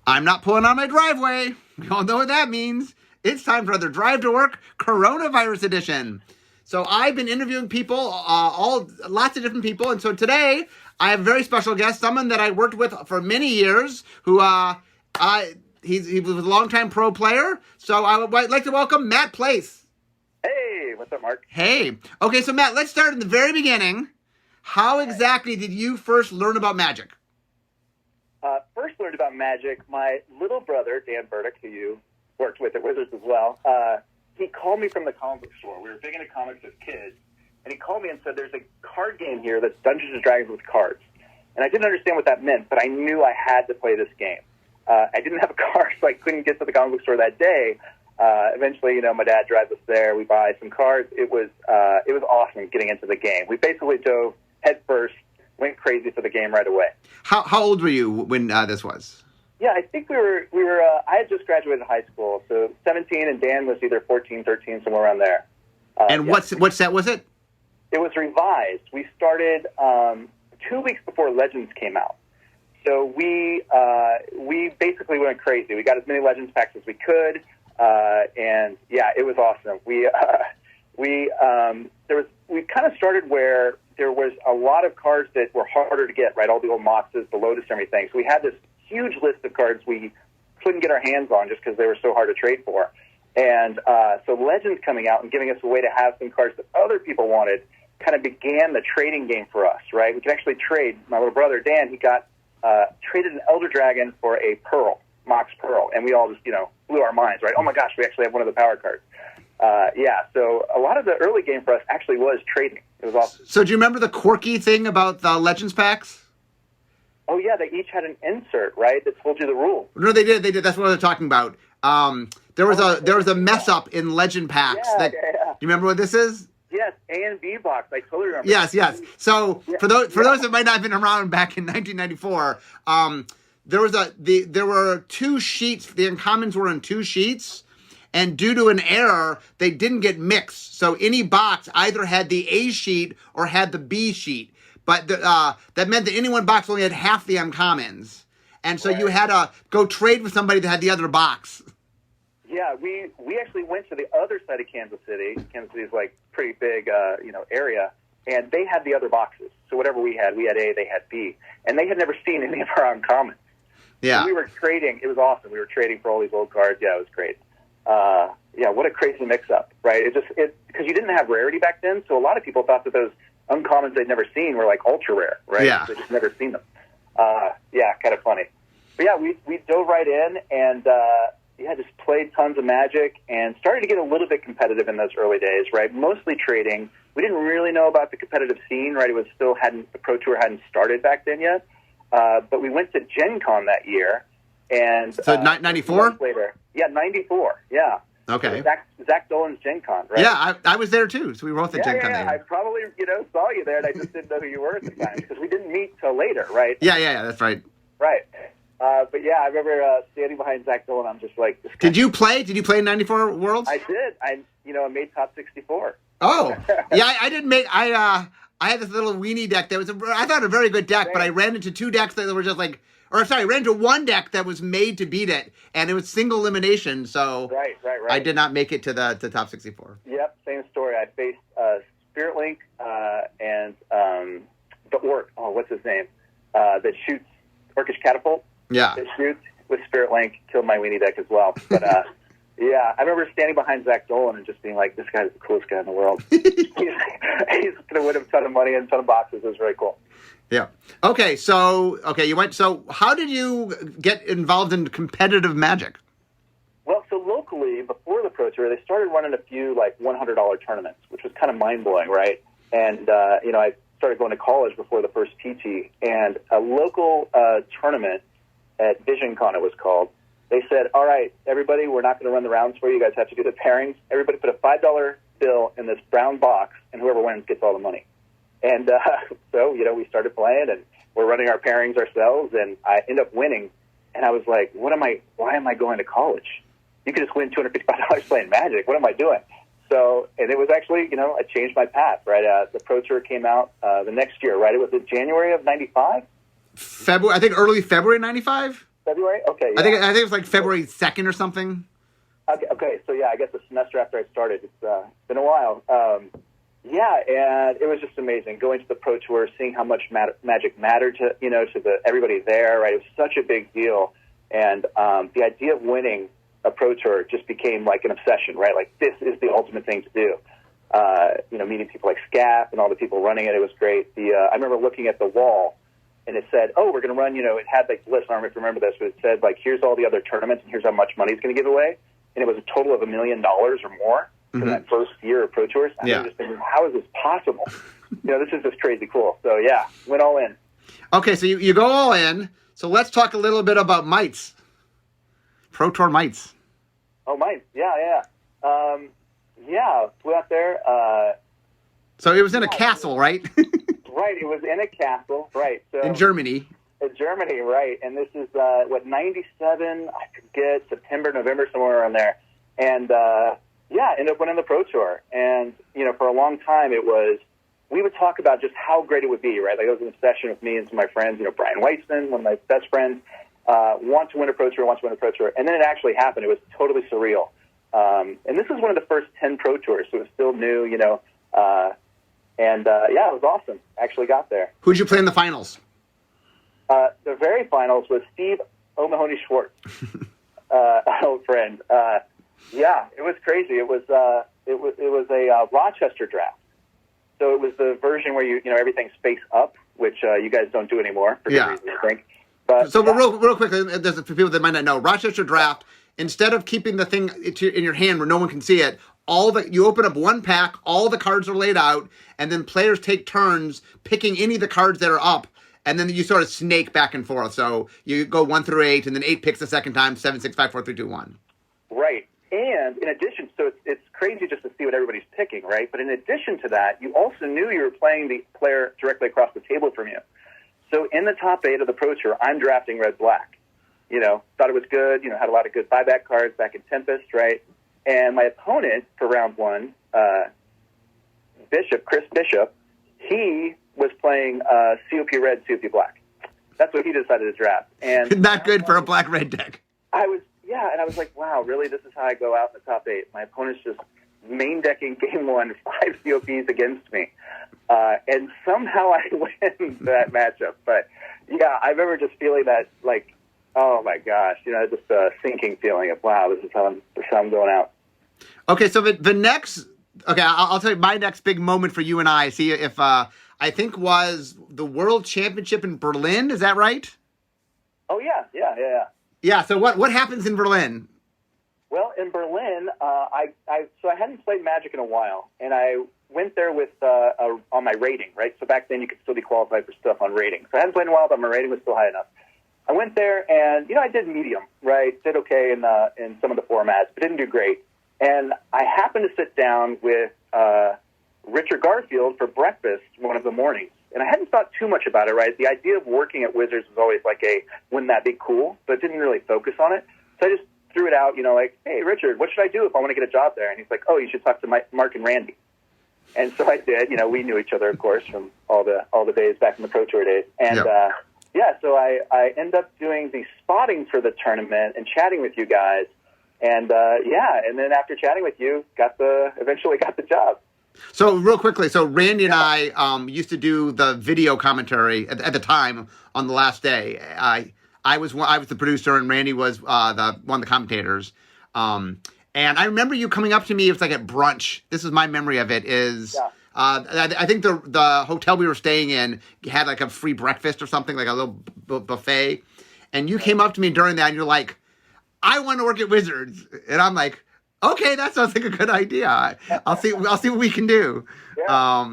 I'm not pulling on my driveway. We all know what that means. It's time for another Drive to Work Coronavirus Edition. So I've been interviewing people, lots of different people, and so today I have a very special guest, someone that I worked with for many years, who he was a longtime pro player. So I would like to welcome Matt Place. Hey, what's up, Mark? Hey. Okay, so Matt, let's start in the very beginning. How exactly did you first learn about Magic? First learned about Magic, my little brother, Dan Burdick, who you worked with at Wizards as well, he called me from the comic book store. We were big into comics as kids, and he called me and said, there's a card game here that's Dungeons & Dragons with cards. And I didn't understand what that meant, but I knew I had to play this game. I didn't have a car, so I couldn't get to the comic book store that day. Eventually, my dad drives us there. We buy some cards. It was awesome getting into the game. We basically dove head first, went crazy for the game right away. How old were you when this was? Yeah, I think we were. I had just graduated high school, so 17, and Dan was either 14, 13, somewhere around there. And what set was it? It was revised. We started 2 weeks before Legends came out, so we basically went crazy. We got as many Legends packs as we could, and yeah, it was awesome. We kind of started where there was a lot of cards that were harder to get, right? All the old Moxes, the Lotus, and everything. So we had this huge list of cards we couldn't get our hands on just because they were so hard to trade for. And so Legends coming out and giving us a way to have some cards that other people wanted kind of began the trading game for us, right? We could actually trade. My little brother, Dan, he got traded an Elder Dragon for a Pearl, Mox Pearl, and we all just, blew our minds, right? Oh my gosh, we actually have one of the power cards. So a lot of the early game for us actually was trading. It was awesome. So do you remember the quirky thing about the Legends packs? Oh, yeah, they each had an insert, right, that told you the rules. No, they did. That's what I was talking about. There was a mess up in Legend packs. Yeah. You remember what this is? Yes, A and B box. I totally remember. Yes. So for those that might not have been around back in 1994, there were two sheets. The uncommons were in two sheets, and due to an error, they didn't get mixed. So any box either had the A sheet or had the B sheet. But that meant that any one box only had half the uncommons. And so you had to go trade with somebody that had the other box. Yeah, we actually went to the other side of Kansas City. Kansas City is like pretty big, area. And they had the other boxes. So whatever we had A, they had B. And they had never seen any of our uncommons. Yeah. So we were trading. It was awesome. We were trading for all these old cards. Yeah, it was great. What a crazy mix-up, right? Because you didn't have rarity back then, so a lot of people thought that those uncommons they'd never seen were like ultra rare, right? Yeah. They just never seen them. Kind of funny. But yeah, we dove right in and just played tons of Magic and started to get a little bit competitive in those early days, right? Mostly trading. We didn't really know about the competitive scene, right? The Pro Tour hadn't started back then yet. But we went to Gen Con that year. And so 94? Later. Yeah, 94. Yeah. Okay. Zach Dolan's Gen Con, right? Yeah, I was there too. So we were both at Gen Con. Yeah, I probably, saw you there, and I just didn't know who you were at the time because we didn't meet till later, right? Yeah, that's right. Right. But yeah, I remember standing behind Zach Dolan. I'm just like, this guy. Did you play? Did you play in 94 Worlds? I did. I made top 64. Oh, yeah. I didn't make. I had this little weenie deck that was I thought a very good deck, but I ran into two decks that were just like. I ran into one deck that was made to beat it, and it was single elimination, so right. I did not make it to the top 64. Yep, same story. I faced Spirit Link and the Orc. Oh, what's his name? That shoots Orcish Catapult. Yeah. That shoots with Spirit Link, killed my weenie deck as well. But I remember standing behind Zach Dolan and just being like, this guy's the coolest guy in the world. he's going to win a ton of money and a ton of boxes. It was very cool. Yeah. You went. So how did you get involved in competitive Magic? Well, so locally, before the Pro Tour, they started running a few like $100 tournaments, which was kind of mind blowing, right? And I started going to college before the first PT, and a local tournament at VisionCon, it was called. They said, "All right, everybody, we're not going to run the rounds for you. You guys have to do the pairings. Everybody, put a $5 bill in this brown box, and whoever wins gets all the money." And so, we started playing, and we're running our pairings ourselves, and I ended up winning. And I was like, why am I going to college? You could just win $255 playing Magic. What am I doing? So, and it was actually, I changed my path, right? The Pro Tour came out the next year, right? It was in January of 95? I think early February 95? February? Okay, yeah. I think it was like February 2nd or something. Okay, so yeah, I guess the semester after I started. It's been a while. Yeah, and it was just amazing going to the Pro Tour, seeing how much Magic mattered to everybody there. Right, it was such a big deal, and the idea of winning a Pro Tour just became like an obsession. Right, like this is the ultimate thing to do. Meeting people like Scap and all the people running it, it was great. I remember looking at the wall, and it said, "Oh, we're going to run." It had like list. I don't know if you remember this, but it said like, "Here's all the other tournaments, and here's how much money it's going to give away." And it was a total of $1 million or more for that first year of Pro Tours. I was just thinking, how is this possible? This is just crazy cool. So yeah, went all in. Okay, so you go all in. So let's talk a little bit about mites. Pro Tour mites. Oh, mites. Yeah. Flew out there. So it was in a castle, right? Right, it was in a castle, right. So in Germany. In Germany, right. And this is, 97, I forget, September, November, somewhere around there. And, ended up winning the Pro Tour. And, for a long time we would talk about just how great it would be, right? Like, it was an obsession with me and some of my friends, Brian Weitzman, one of my best friends, want to win a Pro Tour. And then it actually happened. It was totally surreal. And this was one of the first 10 Pro Tours, so it was still new, it was awesome. Actually got there. Who'd you play in the finals? The very finals was Steve O'Mahony Schwartz, an old friend. It was crazy. It was a Rochester draft. So it was the version where everything's face up, which you guys don't do anymore for good reason, I think. But real quickly, there's for people that might not know, Rochester draft. Instead of keeping the thing in your hand where no one can see it, you open up one pack, all the cards are laid out, and then players take turns picking any of the cards that are up, and then you sort of snake back and forth. So you go 1 through 8, and then 8 picks the second time, 7, 6, 5, 4, 3, 2, 1. Right. And in addition, so it's crazy just to see what everybody's picking, right? But in addition to that, you also knew you were playing the player directly across the table from you. So in the top 8 of the Pro Tour, I'm drafting red-black. Thought it was good, had a lot of good buyback cards back in Tempest, right? And my opponent for round 1, Chris Bishop, he was playing COP red, COP black. That's what he decided to draft. And not good for a black-red deck. I was like, wow, really? This is how I go out in the top 8. My opponent's just main decking game 1, 5 COPs against me. And somehow I win that matchup. But yeah, I remember just feeling that, like, oh my gosh, just a sinking feeling of, wow, this is how I'm going out. Okay, so the next, I'll tell you my next big moment for you and I. See if I think was the World Championship in Berlin. Is that right? Oh yeah. Yeah. So what happens in Berlin? Well, in Berlin, I hadn't played Magic in a while, and I went there with on my rating, right? So back then you could still be qualified for stuff on rating. So I hadn't played in a while, but my rating was still high enough. I went there, and I did medium, right? Did okay in some of the formats, but didn't do great. And I happened to sit down with Richard Garfield for breakfast one of the mornings. And I hadn't thought too much about it, right? The idea of working at Wizards was always like wouldn't that be cool? But didn't really focus on it. So I just threw it out, like, hey, Richard, what should I do if I want to get a job there? And he's like, oh, you should talk to Mark and Randy. And so I did. We knew each other, of course, from all the days back in the Pro Tour days. And so I ended up doing the spotting for the tournament and chatting with you guys. And and then after chatting with you, eventually got the job. So real quickly, Randy and I used to do the video commentary at the time on the last day. I was the producer and Randy was one of the commentators. And I remember you coming up to me. It was like at brunch. This is my memory of it. I think the hotel we were staying in had like a free breakfast or something, like a little buffet. And you came up to me during that and you're like, I want to work at Wizards. And I'm like, okay, that sounds like a good idea. I'll see what we can do. Yeah.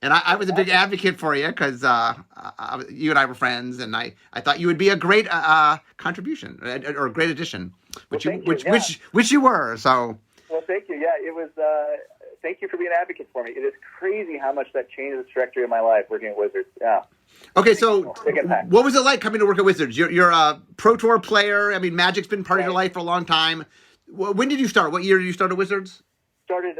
And I was a big advocate for you because you and I were friends, and I thought you would be a great contribution or a great addition, which you were. So. Well, thank you. Yeah, it was. Thank you for being an advocate for me. It is crazy how much that changed the trajectory of my life working at Wizards. Yeah. Okay, so what was it like coming to work at Wizards? You're a Pro Tour player. I mean, Magic's been part of your life for a long time. When did you start? What year did you start at Wizards? Started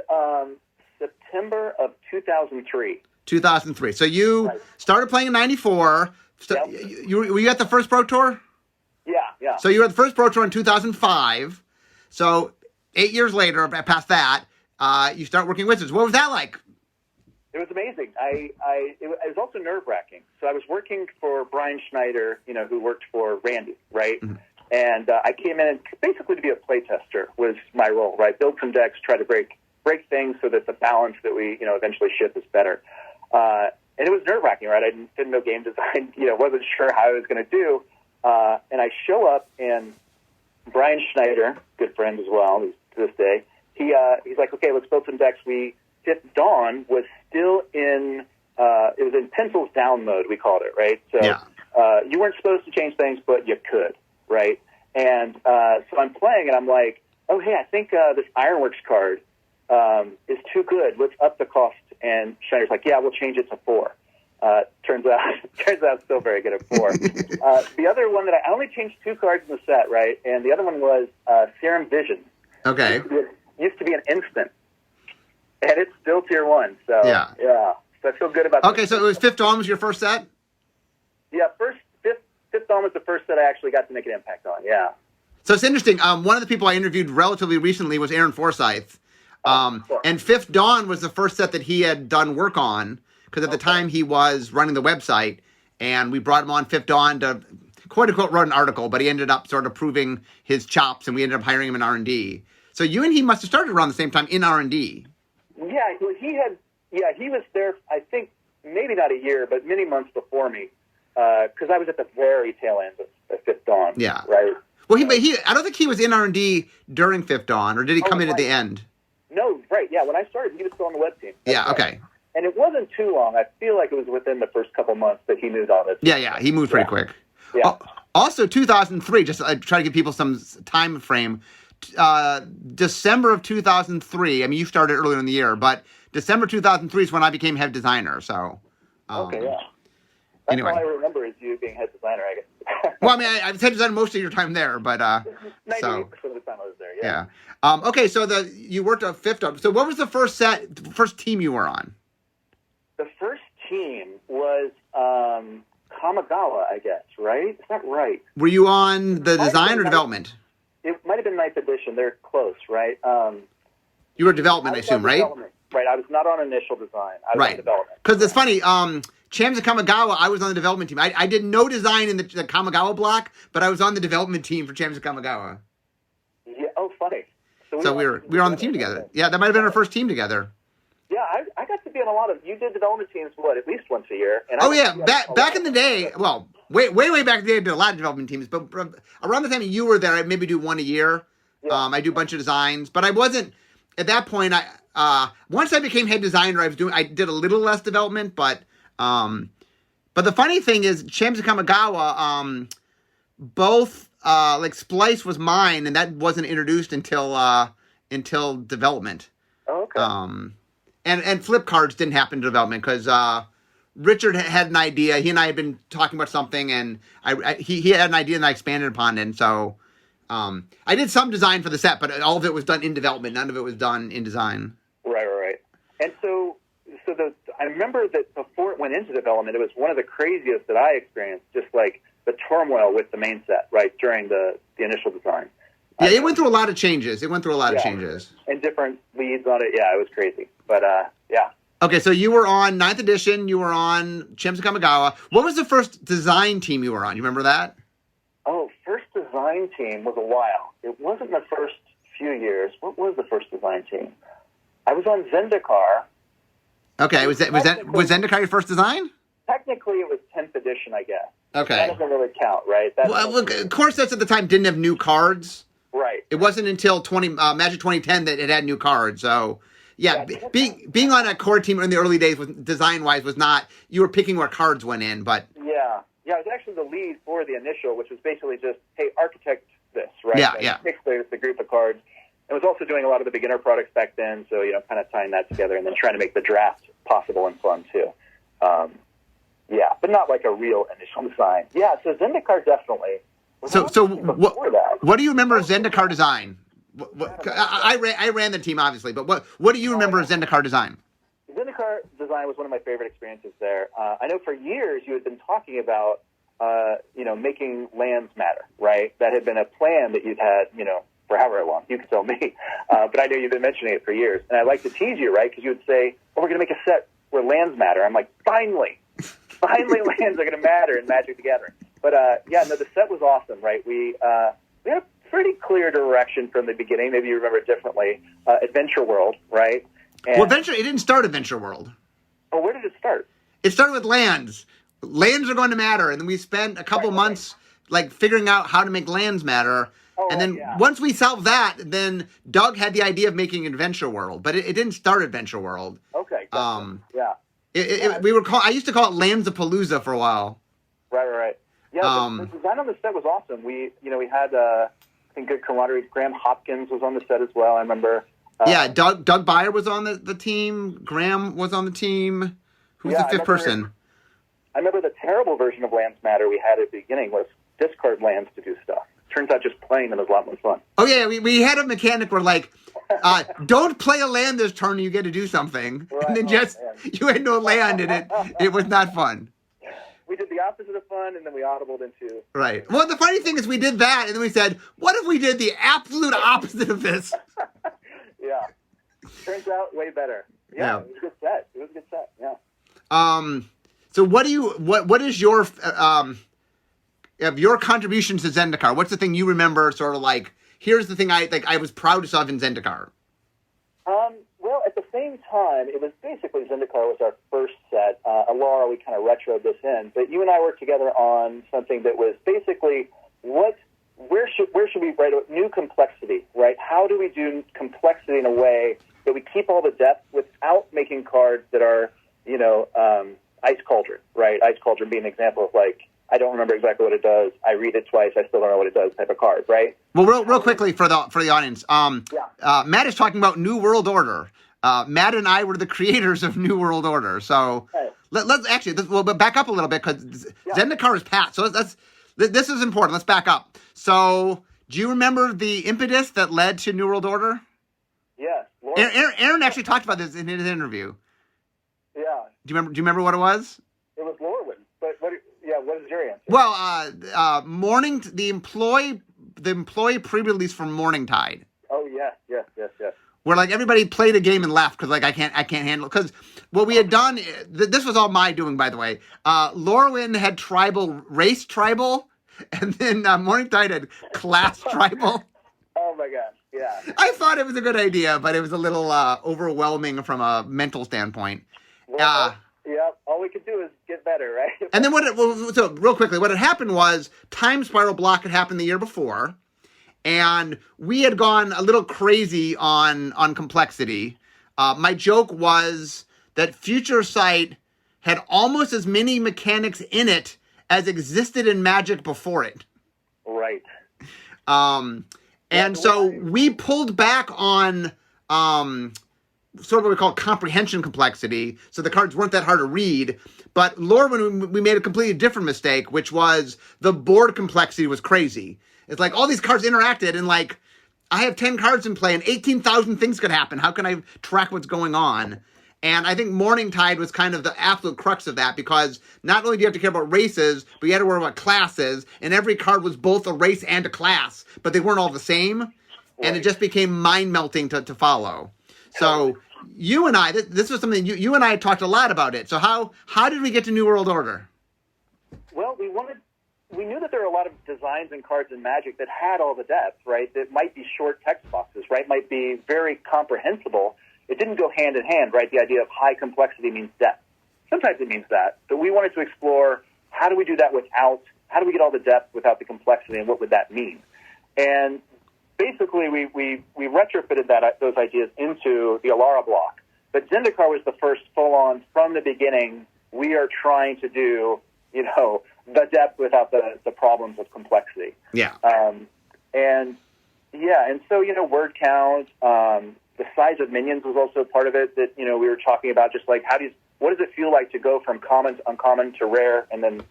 September of 2003. 2003. So you started playing in 94. So yep. Were you at the first Pro Tour? Yeah. So you were the first Pro Tour in 2005. So 8 years later, past that, you start working Wizards. What was that like? It was amazing. It was also nerve-wracking. So I was working for Brian Schneider, who worked for Randy, right? Mm-hmm. And I came in basically to be a play tester was my role, right? Build some decks, try to break things so that the balance that we, eventually ship is better. And it was nerve-wracking, right? I didn't know game design, wasn't sure how I was going to do. And I show up, and Brian Schneider, good friend as well, to this day, he's like, okay, let's build some decks. Fifth Dawn was still in, it was in pencils down mode, we called it, right? So you weren't supposed to change things, but you could, right? And so I'm playing, and I'm like, oh, hey, I think this Ironworks card is too good. Let's up the cost. And Schneider's like, yeah, we'll change it to 4. Turns out it's still very good at 4. The other one that I only changed 2 cards in the set, right? And the other one was Serum Vision. Okay. It used to be an instant. And it's still tier 1. So, yeah. So I feel good about that. Okay, so it was Fifth Dawn was your first set? Yeah, Fifth Dawn was the first set I actually got to make an impact on, yeah. So it's interesting. One of the people I interviewed relatively recently was Aaron Forsyth. And Fifth Dawn was the first set that he had done work on, because at the time he was running the website, and we brought him on Fifth Dawn to, quote-unquote, wrote an article, but he ended up sort of proving his chops, and we ended up hiring him in R&D. So you and he must have started around the same time in R&D. Yeah, he was there, I think, maybe not a year, but many months before me, because I was at the very tail end of Fifth Dawn. Yeah. Right? Well, I don't think he was in R&D during Fifth Dawn, or did he come in at the end? No, right, yeah. When I started, he was still on the web team. Yeah, okay. And it wasn't too long. I feel like it was within the first couple months that he moved on this. Yeah, he moved pretty quick. Yeah. Also, 2003, just I try to give people some time frame. December of 2003, I mean, you started earlier in the year, but December 2003 is when I became head designer, so. Okay, yeah. That's anyway. all I remember is you being head designer, I guess. Well, I mean, I was head designer most of your time there, but. 98% of the time I was there, yeah. Okay, so you worked on Fifth Dawn. So what was the first team you were on? The first team was Kamigawa, I guess, right? Is that right? Were you on the design or development? It might have been 9th edition. They're close, right? You were development, I assume, right? Right. I was not on initial design. I was on development. Because it's funny, Chams and Kamigawa, I was on the development team. I did no design in the Kamigawa block, but I was on the development team for Chams and Kamigawa. Yeah. Oh, funny. So we were on the team together. Yeah, that might have been our first team together. Yeah, I got to be on a lot of. You did development teams, at least once a year? And back in the day. Well, way back in the day, I did a lot of development teams. But around the time you were there, I'd maybe do one a year. Yeah. I do a bunch of designs, but I wasn't at that point. Once I became head designer, I did a little less development, but the funny thing is, Chams and Kamigawa, both like Splice was mine, and that wasn't introduced until development. Oh, okay. And flip cards didn't happen in development because Richard had an idea. He and I had been talking about something, and he had an idea, and I expanded upon it. And so I did some design for the set, but all of it was done in development. None of it was done in design. Right. And so I remember that before it went into development, it was one of the craziest that I experienced, just like the turmoil with the main set, right, during the initial design. Yeah, it went through a lot of changes. And different leads on it. Yeah, it was crazy. But, yeah. Okay, so you were on 9th edition. You were on Chams and Kamigawa. What was the first design team you were on? You remember that? Oh, first design team was a while. It wasn't the first few years. What was the first design team? I was on Zendikar. Okay, was Zendikar your first design? Technically, it was 10th edition, I guess. Okay. That doesn't really count, right? Look, core sets at the time didn't have new cards. Right. It wasn't until Magic 2010 that it had new cards. So, being on a core team in the early days, design-wise, was not, you were picking where cards went in, but... Yeah, I was actually the lead for the initial, which was basically just, hey, architect this, right? Yeah. Pick the group of cards. I was also doing a lot of the beginner products back then, so, kind of tying that together and then trying to make the draft possible and fun, too. But not like a real initial design. Yeah, so Zendikar definitely. So what do you remember of Zendikar design? I ran the team, obviously, but what do you remember of Zendikar design? Zendikar design was one of my favorite experiences there. I know for years you had been talking about making lands matter, right? That had been a plan that you'd had, for however long. You could tell me. But I know you've been mentioning it for years. And I like to tease you, right? Because you would say, we're going to make a set where lands matter. I'm like, finally, lands are going to matter in Magic the Gathering. But, the set was awesome, right? We had a pretty clear direction from the beginning. Maybe you remember it differently. Adventure World, right? And, it didn't start Adventure World. Oh, where did it start? It started with lands. Lands are going to matter, and then we spent a couple months figuring out how to make lands matter. And then once we solved that, then Doug had the idea of making Adventure World, but it didn't start Adventure World. Okay. I used to call it Lands-a-Palooza for a while. Right. Yeah, the design on the set was awesome. We had I think good camaraderie. Graham Hopkins was on the set as well. I remember. Doug Beyer was on the team. Graham was on the team. Who's the fifth person? I remember the terrible version of Lands Matter we had at the beginning was discard lands to do stuff. Turns out just playing them is a lot more fun. Oh, yeah, we had a mechanic where, don't play a land this turn, you get to do something. Right. And then you had no land, and it was not fun. We did the opposite of fun, and then we audibled into... Right. Well, the funny thing is we did that, and then we said, what if we did the absolute opposite of this? Yeah. Turns out way better. Yeah. It was a good set. Yeah. So what is your contribution to Zendikar? What's the thing you remember sort of here's the thing I was proud to solve in Zendikar? Well, at the same time, it was basically Zendikar was our first set. Alara, we kind of retroed this in, but you and I worked together on something that was basically where should we write a new complexity, right? How do we do complexity in a way that we keep all the depth without making cards that are, Ice Cauldron, right? Ice Cauldron being an example of I don't remember exactly what it does. I read it twice. I still don't know what it does type of card, right? Well, real quickly for the audience, Matt is talking about New World Order. Matt and I were the creators of New World Order. So let's back up a little bit because Zendikar is Pat. So this is important. Let's back up. So do you remember the impetus that led to New World Order? Yes. Aaron actually talked about this in his interview. Yeah. Do you remember what it was? It was Lorwyn. But what is your answer? Well, the employee pre-release from Morningtide. Oh yes. Where everybody played a game and left because I can't handle it. Because what we had done, this was all my doing, by the way. Lorwyn had race tribal, and then Morningtide had class tribal. Oh my gosh, yeah. I thought it was a good idea, but it was a little overwhelming from a mental standpoint. Well, all we could do is get better, right? And then so real quickly, what had happened was Time Spiral Block had happened the year before, and we had gone a little crazy on complexity. My joke was that Future Sight had almost as many mechanics in it as existed in Magic before it. Right. And so we pulled back on sort of what we call comprehension complexity. So the cards weren't that hard to read. But Lorwyn, we made a completely different mistake, which was the board complexity was crazy. It's all these cards interacted and I have 10 cards in play and 18,000 things could happen. How can I track what's going on? And I think Morningtide was kind of the absolute crux of that because not only do you have to care about races, but you had to worry about classes. And every card was both a race and a class, but they weren't all the same. Right. And it just became mind-melting to follow. So you and I, this was something you and I talked a lot about it. So how did we get to New World Order? Well, we knew that there were a lot of designs and cards in Magic that had all the depth, right? That might be short text boxes, right? Might be very comprehensible. It didn't go hand in hand, right? The idea of high complexity means depth. Sometimes it means that. But we wanted to explore how do we do that how do we get all the depth without the complexity, and what would that mean? And basically, we retrofitted those ideas into the Alara block. But Zendikar was the first full-on, from the beginning, we are trying to do, the depth without the problems of complexity. Yeah. And so, word count, the size of minions was also part of it that, we were talking about, just what does it feel like to go from common to uncommon to rare, and then,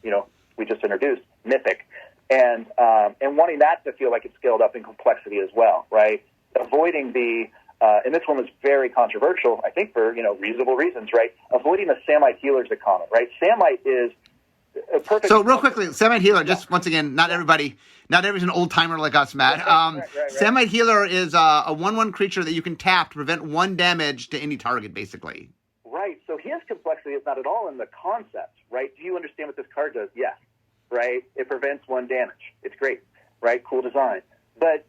we just introduced mythic. And wanting that to feel like it's scaled up in complexity as well, right? Avoiding and this one was very controversial, I think for, reasonable reasons, right? Avoiding the Samite healers at common, right? Samite is a perfect. So real quickly, Samite Healer, just once again, not everybody's an old timer like us, Matt. Right. Samite Healer is a 1/1 creature that you can tap to prevent 1 damage to any target, basically. Right. So his complexity is not at all in the concept, right? Do you understand what this card does? Yes. Right. It prevents 1 damage. It's great. Right. Cool design. But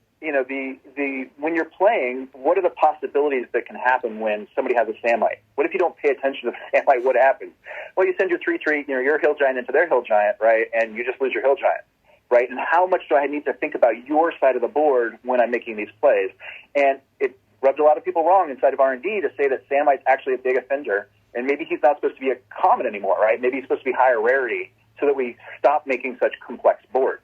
when you're playing, what are the possibilities that can happen when somebody has a Samite? What if you don't pay attention to the Samite? What happens? Well, you send your 3/3, your Hill Giant into their Hill Giant, right? And you just lose your Hill Giant, right? And how much do I need to think about your side of the board when I'm making these plays? And it rubbed a lot of people wrong inside of R&D to say that Samite's actually a big offender, and maybe he's not supposed to be a common anymore, right? Maybe he's supposed to be higher rarity so that we stop making such complex boards.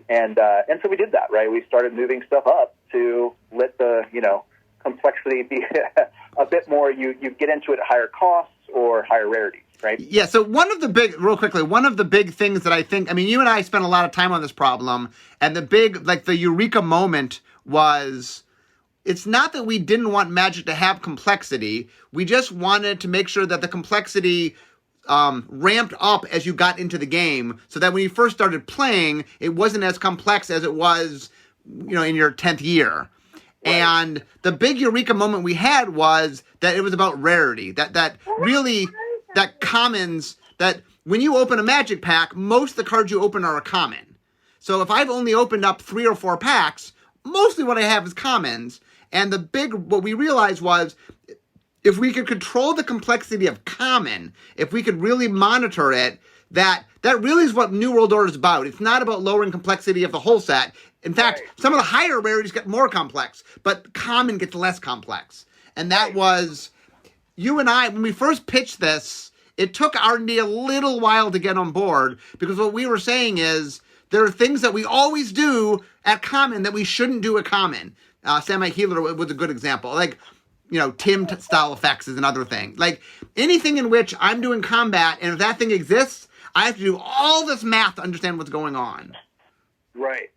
And so we did that, right? We started moving stuff up to let the, complexity be a bit more, you get into it at higher costs or higher rarities, right? Yeah, so one of the big things that I think, you and I spent a lot of time on this problem, and the eureka moment was, it's not that we didn't want Magic to have complexity, we just wanted to make sure that the complexity ramped up as you got into the game, so that when you first started playing, it wasn't as complex as it was, in your 10th year. Right. And the big eureka moment we had was that it was about rarity. That commons, that when you open a Magic pack, most of the cards you open are a common. So if I've only opened up 3 or 4 packs, mostly what I have is commons. And what we realized was, if we could control the complexity of common, if we could really monitor it, that really is what New World Order is about. It's not about lowering complexity of the whole set. In fact, some of the higher rarities get more complex, but common gets less complex. And that was, you and I, when we first pitched this, it took R&D a little while to get on board, because what we were saying is, there are things that we always do at common that we shouldn't do at common. Samite Healer was a good example. Like, Tim style effects is another thing. Like, anything in which I'm doing combat, and if that thing exists, I have to do all this math to understand what's going on. Right.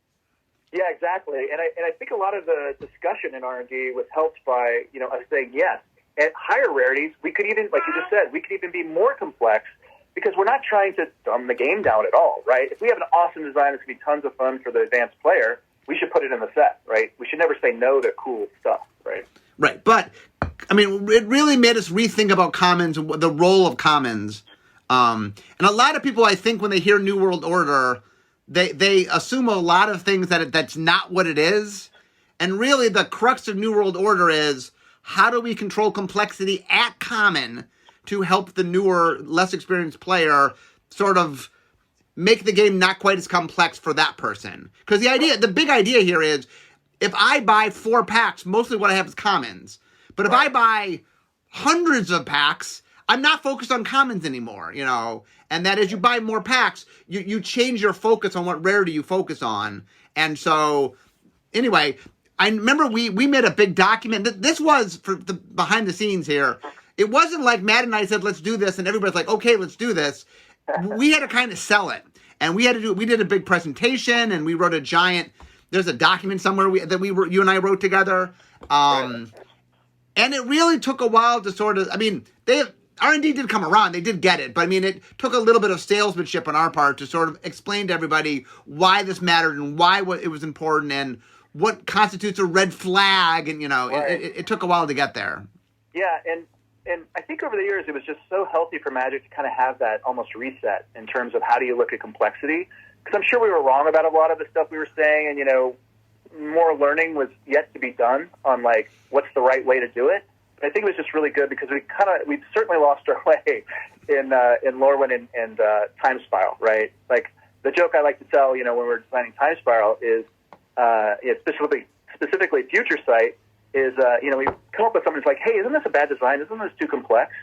Yeah, exactly. And I think a lot of the discussion in R&D was helped by, us saying, yes, at higher rarities, we could even, like you just said, we could even be more complex, because we're not trying to dumb the game down at all, right? If we have an awesome design that's going to be tons of fun for the advanced player, we should put it in the set, right? We should never say no to cool stuff, right? Right, but, it really made us rethink about commons, the role of commons. And a lot of people, I think, when they hear New World Order, they assume a lot of things that's not what it is. And really, the crux of New World Order is, how do we control complexity at common to help the newer, less experienced player sort of make the game not quite as complex for that person? Because the big idea here is, if I buy 4 packs, mostly what I have is commons. But if I buy hundreds of packs, I'm not focused on commons anymore, And that as you buy more packs, you change your focus on what rarity you focus on. And so, anyway, I remember we made a big document. This was, for the behind the scenes here, it wasn't like Matt and I said, let's do this, and everybody's like, okay, let's do this. We had to kind of sell it. And we did a big presentation, and we wrote there's a document somewhere you and I wrote together. And it really took a while to sort of, R&D did come around, they did get it, but it took a little bit of salesmanship on our part to sort of explain to everybody why this mattered and why it was important and what constitutes a red flag, and it took a while to get there. Yeah, and I think over the years it was just so healthy for Magic to kind of have that almost reset in terms of how do you look at complexity, because I'm sure we were wrong about a lot of the stuff we were saying, and more learning was yet to be done on what's the right way to do it. But I think it was just really good because we certainly lost our way in Lorwyn and Time Spiral, right? Like, the joke I like to tell, when we're designing Time Spiral is, specifically Future Sight is, we come up with something that's like, hey, isn't this a bad design? Isn't this too complex?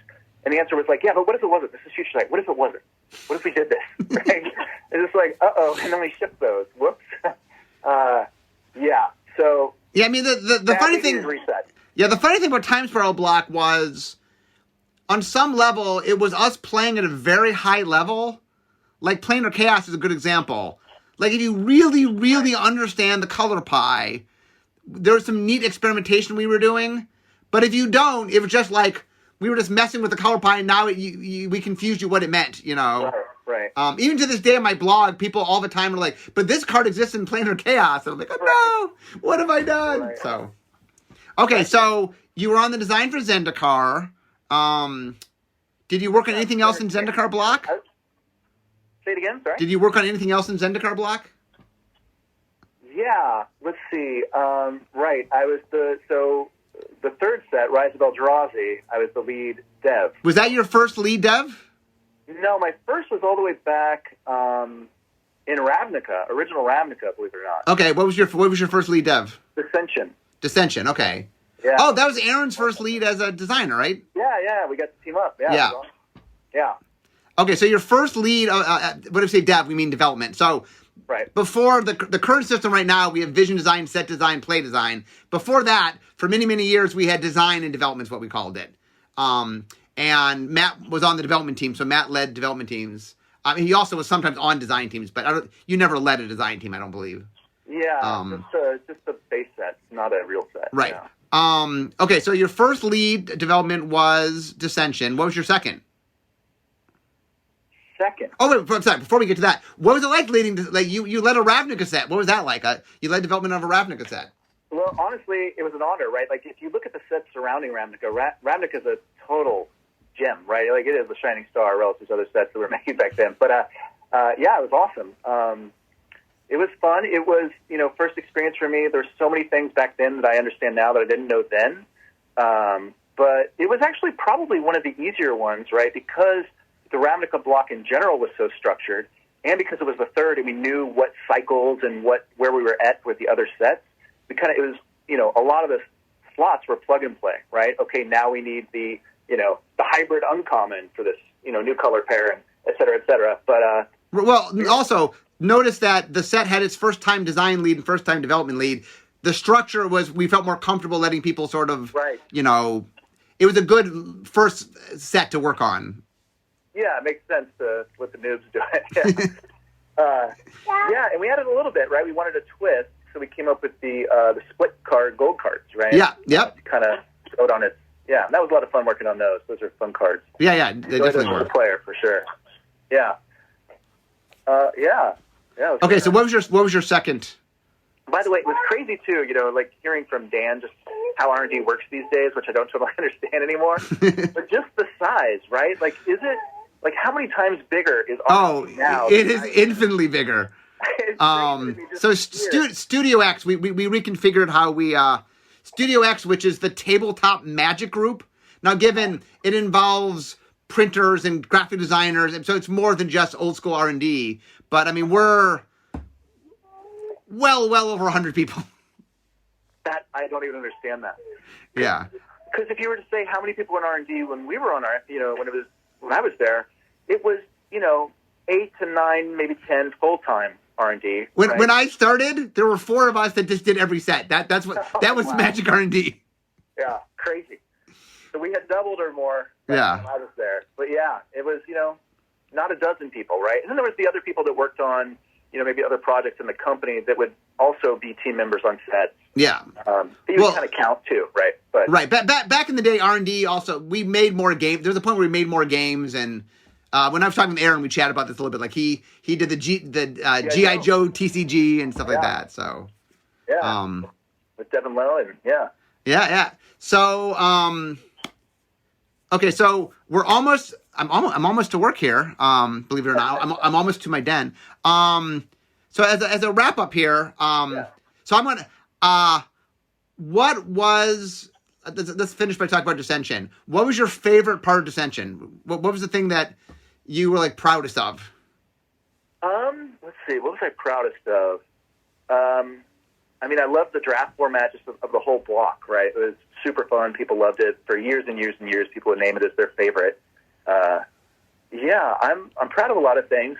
And the answer was like, yeah, but what if it wasn't? This is Future Sight. What if it wasn't? What if we did this? Right? And it's like, uh-oh, and then we shipped those. Whoops. Yeah. So yeah, the funny thing. Reset. Yeah, the funny thing about Time Spiral Block was, on some level, it was us playing at a very high level. Like, Planar Chaos is a good example. Like, if you really, really understand the color pie, there was some neat experimentation we were doing. But if you don't, it was just like we were just messing with the color pie, and now we confused you what it meant, Right. Right. Even to this day on my blog, people all the time are like, "But this card exists in Planar Chaos." And I'm like, "Oh no, what have I done?" Right. So, okay, so you were on the design for Zendikar. Did you work on anything else in Zendikar block? Say it again. Sorry. Did you work on anything else in Zendikar block? Yeah. Let's see. Right. I was the third set, Rise of Eldrazi. I was the lead dev. Was that your first lead dev? No, my first was all the way back in Ravnica, original Ravnica, believe it or not. Okay, what was your first lead dev? Dissension. Okay. Yeah. Oh, that was Aaron's first lead as a designer, right? Yeah, we got to team up. Yeah. Yeah. Okay, so your first lead, what if we say dev, we mean development. So right. Before the current system right now, we have vision design, set design, play design. Before that, for many, many years, we had design and development is what we called it. And Matt was on the development team, so Matt led development teams. He also was sometimes on design teams, but you never led a design team, I don't believe. Yeah, just a base set, not a real set. Right. Yeah. Okay, so your first lead development was Dissension. What was your second? Oh, wait, sorry, before we get to that, what was it like leading, you led a Ravnica set. What was that like? You led development of a Ravnica set. Well, honestly, it was an honor, right? Like, if you look at the sets surrounding Ravnica, Ravnica is a total gem, right? Like, it is a shining star relative to other sets that were made back then. But, yeah, it was awesome. It was fun. It was, first experience for me. There's so many things back then that I understand now that I didn't know then. But it was actually probably one of the easier ones, right? Because the Ravnica block in general was so structured, and because it was the third and we knew what cycles and where we were at with the other sets, it was, a lot of the slots were plug and play, right? Okay, now we need the hybrid uncommon for this, new color pair, and et cetera, et cetera. But, well, also, notice that the set had its first time design lead and first time development lead. The structure was, we felt more comfortable letting people sort of, right. It was a good first set to work on. Yeah, it makes sense to let the noobs do it. Yeah, and we added a little bit, right? We wanted a twist, so we came up with the split card gold cards, right? Yeah, yep. Kind of showed on it. Yeah, that was a lot of fun working on those. Those are fun cards. Yeah, they definitely were. Player for sure. Yeah. Yeah. Okay, so what was your second? By the way, it was crazy too. Like hearing from Dan just how R&D works these days, which I don't totally understand anymore. But just the size, right? Like, is it like how many times bigger is R&D now? It is infinitely bigger. So Studio X, we reconfigured how we Studio X, which is the tabletop Magic group. Now, given it involves printers and graphic designers, and so it's more than just old school R&D. But I mean, we're well over 100 people. That I don't even understand that. Yeah. Because if you were to say how many people in R&D when we were on when I was there, it was 8 to 9, maybe 10 full time R&D. When I started, there were 4 of us that just did every set. That was wow. Magic R&D. Yeah, crazy. So we had doubled or more. Yeah. When I was there, but yeah, it was not a dozen people, right? And then there was the other people that worked on maybe other projects in the company that would also be team members on sets. Yeah. You would kind of count too, right? But right. Back in the day, R&D also, we made more games. There was a point where we made more games, and when I was talking to Aaron, we chatted about this a little bit. Like he did the G.I. Joe TCG and stuff like that. So yeah, with Devin Lowe and yeah. So okay, so we're almost. I'm almost to work here. Believe it or not, I'm almost to my den. So as a wrap up here, so I'm gonna. What was? Let's finish by talking about Dissension. What was your favorite part of Dissension? What was the thing that you were like proudest of? Let's see. What was I proudest of? I mean, I loved the draft format just of the whole block. Right, it was super fun. People loved it for years and years and years. People would name it as their favorite. Yeah, I'm proud of a lot of things.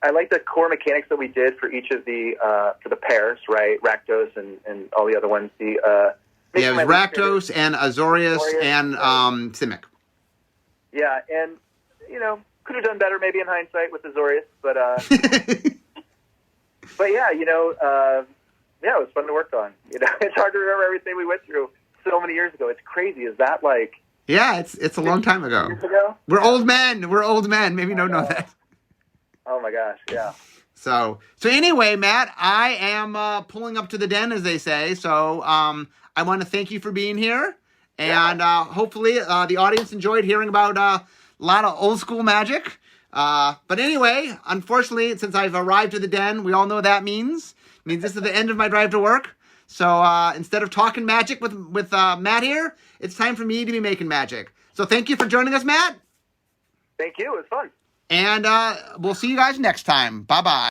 I like the core mechanics that we did for each of the for the pairs, right? Rakdos and all the other ones. It was Rakdos and Azorius and Simic. Yeah, and could have done better maybe in hindsight with Azorius, but but yeah, it was fun to work on. It's hard to remember everything we went through so many years ago. It's crazy. Is that like Yeah, it's a long time ago. Years ago? We're old men. We're old men. Maybe you don't know that. Oh my gosh, yeah. So anyway, Matt, I am pulling up to the den, as they say. So I want to thank you for being here, and hopefully the audience enjoyed hearing about a lot of old school magic. But anyway, unfortunately, since I've arrived at the den, we all know what that means. It means this is the end of my drive to work. So instead of talking magic with Matt here, it's time for me to be making magic. So thank you for joining us, Matt. Thank you. It was fun. And we'll see you guys next time. Bye-bye.